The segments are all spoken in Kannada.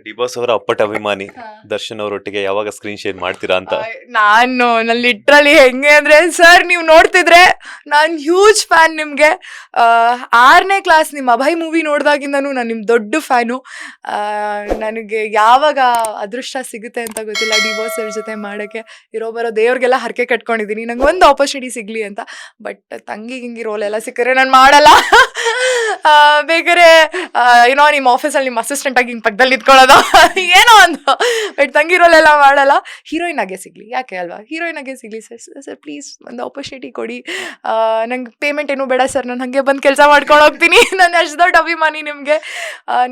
ಡಿ ಬಾಸ್ ಅವರ ಅಪ್ಪಟ ಅಭಿಮಾನಿ ದರ್ಶನ್ ಅವರೊಟ್ಟಿಗೆ ಯಾವಾಗ ಸ್ಕ್ರೀನ್ ಶೇರ್ ಮಾಡ್ತೀರಾ ಅಂತ. ನಾನು ಲಿಟ್ರಲಿ ಹೆಂಗೆ ಅಂದ್ರೆ ಸರ್ ನೀವು ನೋಡ್ತಿದ್ರೆ ನಾನು ಹ್ಯೂಜ್ ಫ್ಯಾನ್ ನಿಮ್ಗೆ. 6ನೇ ಕ್ಲಾಸ್ ನಿಮ್ಮ ಅಭಯ್ ಮೂವಿ ನೋಡ್ದಾಗಿಂದನೂ ನಾನು ನಿಮ್ ದೊಡ್ಡ ಫ್ಯಾನು. ನನಗೆ ಯಾವಾಗ ಅದೃಷ್ಟ ಸಿಗುತ್ತೆ ಅಂತ ಗೊತ್ತಿಲ್ಲ ಡಿ ಬಾಸ್ ಅವ್ರ ಜೊತೆ ಮಾಡಕ್ಕೆ. ಬರೋ ದೇವ್ರಿಗೆಲ್ಲ ಹರಕೆ ಕಟ್ಕೊಂಡಿದ್ದೀನಿ ನಂಗೆ ಒಂದು ಆಪರ್ಚುನಿಟಿ ಸಿಗ್ಲಿ ಅಂತ. ಬಟ್ ತಂಗಿ ಗಿಂಗಿ ರೋಲ್ ಎಲ್ಲ ಸಿಕ್ಕರೆ ನಾನು ಮಾಡಲ್ಲ. ಬೇಕಾದ್ರೆ ಏನೋ ನಿಮ್ಮ ಆಫೀಸಲ್ಲಿ ನಿಮ್ಮ ಅಸಿಸ್ಟೆಂಟ್ ಆಗಿ ಹಿಂಗೆ ಪಕ್ಕದಲ್ಲಿ ನಿಂತ್ಕೊಳ್ಳೋದು ಏನೋ ಒಂದು. ಬಟ್ ತಂಗಿ ರೋಲ್ ಎಲ್ಲ ಮಾಡಲ್ಲ. ಹೀರೋಯಿನ್ ಆಗೇ ಸಿಗ್ಲಿ, ಯಾಕೆ ಅಲ್ವಾ, ಹೀರೋಯಿನ್ ಆಗೇ ಸಿಗ್ಲಿ ಸರ್ ಪ್ಲೀಸ್ ಒಂದು ಆಪರ್ಚುನಿಟಿ ಕೊಡಿ. ನಂಗೆ ಪೇಮೆಂಟ್ ಏನೂ ಬೇಡ ಸರ್, ನಾನು ಹಾಗೆ ಬಂದು ಕೆಲಸ ಮಾಡ್ಕೊಂಡು ಹೋಗ್ತೀನಿ. ನಾನು ಅಷ್ಟು ದೊಡ್ಡ ಅಭಿಮಾನಿ ನಿಮಗೆ.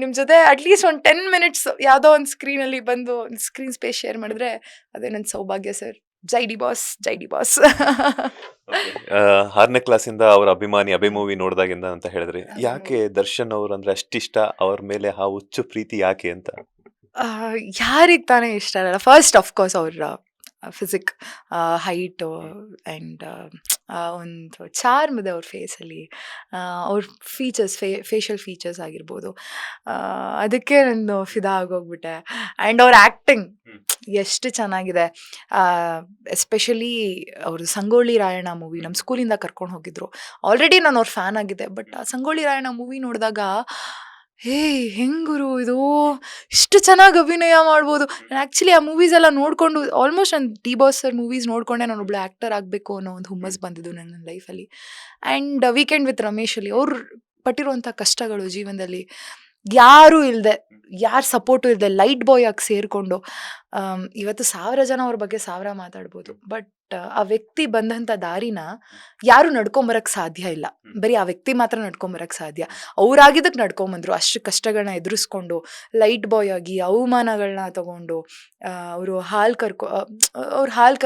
ನಿಮ್ಮ ಜೊತೆ ಅಟ್ಲೀಸ್ಟ್ ಒಂದು 10 ಮಿನಿಟ್ಸ್ ಯಾವುದೋ ಒಂದು ಸ್ಕ್ರೀನಲ್ಲಿ ಬಂದು ಸ್ಕ್ರೀನ್ ಸ್ಪೇಸ್ ಶೇರ್ ಮಾಡಿದ್ರೆ ಅದೇ ನನ್ನ ಸೌಭಾಗ್ಯ ಸರ್. ಜೈ ಡಿ ಬಾಸ್, ಜೈ ಡಿ ಬಾಸ್. 6ನೇ ಕ್ಲಾಸಿಂದ ಅವ್ರ ಅಭಿಮಾನಿ ಅಭಿ ಮೂವಿ ನೋಡ್ದಾಗಿಂದ ಅಂತ ಹೇಳಿದ್ರಿ. ಯಾಕೆ ದರ್ಶನ್ ಅವ್ರು ಅಂದ್ರೆ ಅಷ್ಟಿಷ್ಟ, ಅವ್ರ ಮೇಲೆ ಆ ಹುಚ್ಚು ಪ್ರೀತಿ ಯಾಕೆ ಅಂತ? ಯಾರಿಗೆ ತಾನೇ ಇಷ್ಟ ಅಲ್ಲ. ಫಸ್ಟ್ ಅಫ್ಕೋರ್ಸ್ ಅವ್ರ ಫಿಸಿಕ್, ಹೈಟು ಆ್ಯಂಡ್ ಒಂದು ಚಾರ್ಮ್ ಇದೆ ಅವ್ರ ಫೇಸಲ್ಲಿ. ಅವ್ರ ಫೀಚರ್ಸ್, ಫೇಶಿಯಲ್ ಫೀಚರ್ಸ್ ಆಗಿರ್ಬೋದು, ಅದಕ್ಕೆ ನಾನು ಫಿದಾ ಆಗೋಗ್ಬಿಟ್ಟೆ. ಆ್ಯಂಡ್ ಅವ್ರ ಆ್ಯಕ್ಟಿಂಗ್ ಎಷ್ಟು ಚೆನ್ನಾಗಿದೆ. ಎಸ್ಪೆಷಲಿ ಅವ್ರದ್ದು ಸಂಗೊಳ್ಳಿ ರಾಯಣ್ಣ ಮೂವಿ ನಮ್ಮ ಸ್ಕೂಲಿಂದ ಕರ್ಕೊಂಡು ಹೋಗಿದ್ರು. ಆಲ್ರೆಡಿ ನಾನು ಅವ್ರ ಫ್ಯಾನ್ ಆಗಿದ್ದೆ. ಬಟ್ ಆ ಸಂಗೊಳ್ಳಿ ರಾಯಣ್ಣ ಮೂವಿ ನೋಡಿದಾಗ ಹೆಂಗುರು ಇದು ಇಷ್ಟು ಚೆನ್ನಾಗಿ ಅಭಿನಯ ಮಾಡ್ಬೋದು. ನಾನು ಆ್ಯಕ್ಚುಲಿ ಆ ಮೂವೀಸ್ ಎಲ್ಲ ನೋಡಿಕೊಂಡು ಆಲ್ಮೋಸ್ಟ್ ನಾನು ಡಿ ಬಾಸ್ ಸರ್ ಮೂವೀಸ್ ನೋಡಿಕೊಂಡೆ ನಾನು ಒಬ್ಬಳು ಆ್ಯಕ್ಟರ್ ಆಗಬೇಕು ಅನ್ನೋ ಒಂದು ಹುಮ್ಮಸ್ ಬಂದಿದ್ದು ನನ್ನ ಲೈಫಲ್ಲಿ. ಆ್ಯಂಡ್ ವೀಕೆಂಡ್ ವಿತ್ ರಮೇಶಲ್ಲಿ ಅವ್ರು ಪಟ್ಟಿರುವಂಥ ಕಷ್ಟಗಳು ಜೀವನದಲ್ಲಿ, ಯಾರೂ ಇಲ್ಲದೆ, ಯಾರ ಸಪೋರ್ಟು ಇಲ್ಲದೆ ಲೈಟ್ ಬಾಯ್ ಆಗಿ ಸೇರಿಕೊಂಡು ಇವತ್ತು 1000 ಜನ ಅವ್ರ ಬಗ್ಗೆ 1000 ಮಾತಾಡ್ಬೋದು. ಬಟ್ ಆ ವ್ಯಕ್ತಿ ಬಂದಂಥ ದಾರಿನ ಯಾರು ನಡ್ಕೊಂಬರಕ್ಕೆ ಸಾಧ್ಯ ಇಲ್ಲ, ಬರೀ ಆ ವ್ಯಕ್ತಿ ಮಾತ್ರ ನಡ್ಕೊಂಬರಕ್ಕೆ ಸಾಧ್ಯ. ಅವರಾಗಿದ್ದಕ್ಕೆ ನಡ್ಕೊಂಬಂದ್ರು. ಅಷ್ಟು ಕಷ್ಟಗಳನ್ನ ಎದುರಿಸ್ಕೊಂಡು ಲೈಟ್ ಬಾಯ್ ಆಗಿ ಅವಮಾನಗಳನ್ನ ತಗೊಂಡು ಅವರು ಹಾಲು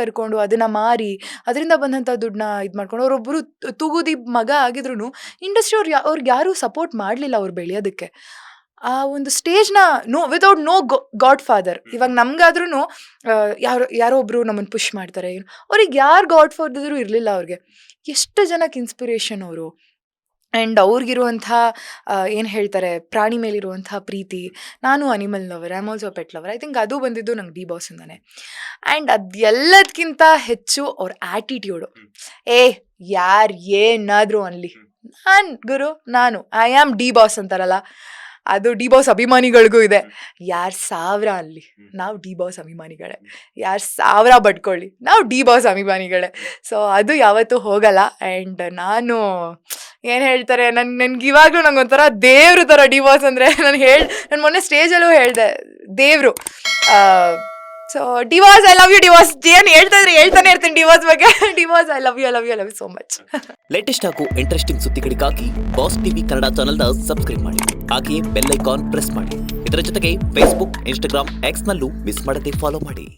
ಕರ್ಕೊಂಡು ಅದನ್ನು ಮಾರಿ ಅದರಿಂದ ಬಂದಂಥ ದುಡ್ಡನ್ನ ಇದು ಮಾಡ್ಕೊಂಡು ಅವರೊಬ್ಬರು ತೂಗುದಿ ಮಗ ಆಗಿದ್ರು ಇಂಡಸ್ಟ್ರಿ ಅವ್ರಿಗೆ ಯಾರೂ ಸಪೋರ್ಟ್ ಮಾಡಲಿಲ್ಲ ಅವ್ರು ಬೆಳೆಯೋದಕ್ಕೆ. ಆ ಒಂದು ಸ್ಟೇಜ್ನ ವಿತೌಟ್ ನೋ ಗಾಡ್ ಫಾದರ್. ಇವಾಗ ನಮ್ಗಾದ್ರೂ ಯಾರೋ ಒಬ್ರು ನಮ್ಮನ್ನು ಪುಷ್ ಮಾಡ್ತಾರೆ, ಅವ್ರಿಗೆ ಯಾರು ಗಾಡ್ ಫಾದರ್ ಇರಲಿಲ್ಲ. ಅವ್ರಿಗೆ ಎಷ್ಟು ಜನಕ್ಕೆ ಇನ್ಸ್ಪಿರೇಷನ್ ಅವರು. ಆ್ಯಂಡ್ ಅವ್ರಿಗಿರುವಂಥ ಏನು ಹೇಳ್ತಾರೆ ಪ್ರಾಣಿ ಮೇಲಿರುವಂಥ ಪ್ರೀತಿ. ನಾನು animal lover, I am also pet lover. I think ಅದು ಬಂದಿದ್ದು ನಂಗೆ ಡಿ ಬಾಸಿಂದಾನೆ. ಆ್ಯಂಡ್ ಅದೆಲ್ಲದಕ್ಕಿಂತ ಹೆಚ್ಚು ಅವ್ರ ಆ್ಯಟಿಟ್ಯೂಡು. ಯಾರು ಏನಾದರೂ ಅನ್ಲಿ, ನಾನು ಐ ಆಮ್ ಡಿ ಬಾಸ್ ಅಂತಾರಲ್ಲ, ಅದು ಡಿ ಬಾಸ್ ಅಭಿಮಾನಿಗಳಿಗೂ ಇದೆ. ಯಾರು 1000 ಅನ್ಲಿ, ನಾವು ಡಿ ಬಾಸ್ ಅಭಿಮಾನಿಗಳೇ. ಯಾರು 1000 ಬಡ್ಕೊಳ್ಳಿ, ನಾವು ಡಿ ಬಾಸ್ ಅಭಿಮಾನಿಗಳೇ. ಸೊ ಅದು ಯಾವತ್ತೂ ಹೋಗಲ್ಲ. ಆ್ಯಂಡ್ ನಾನು ಏನು ಹೇಳ್ತಾರೆ, ನನ್ಗೆ ಇವಾಗಲೂ ನಂಗೊಂಥರ ದೇವ್ರ ಥರ ಡಿ ಬಾಸ್ ಅಂದರೆ. ನಾನು ಮೊನ್ನೆ ಸ್ಟೇಜಲ್ಲೂ ಹೇಳಿದೆ, ದೇವರು. So divas, I love you divas. ಏನು ಹೇಳ್ತಾನೆ ಇರ್ತೀನಿ ಡಿವಾಸ್ ಬಗ್ಗೆ. Divas, I love you so much. Latest ಹಾಗೂ ಇಂಟ್ರೆಸ್ಟಿಂಗ್ ಸುದ್ದಿಗಳಿಗಾಗಿ ಬಾಸ್ ಟಿವಿ ಕನ್ನಡ ಚಾನೆಲ್ನ ಸಬ್ಸ್ಕ್ರೈಬ್ ಮಾಡಿ. ಹಾಗೆಯೇ ಬೆಲ್ ಐಕಾನ್ ಪ್ರೆಸ್ ಮಾಡಿ. ಇದರ ಜೊತೆಗೆ ಫೇಸ್ಬುಕ್, ಇನ್ಸ್ಟಾಗ್ರಾಮ್, ಎಕ್ಸ್ನಲ್ಲೂ ಮಿಸ್ ಮಾಡದೆ ಫಾಲೋ ಮಾಡಿ.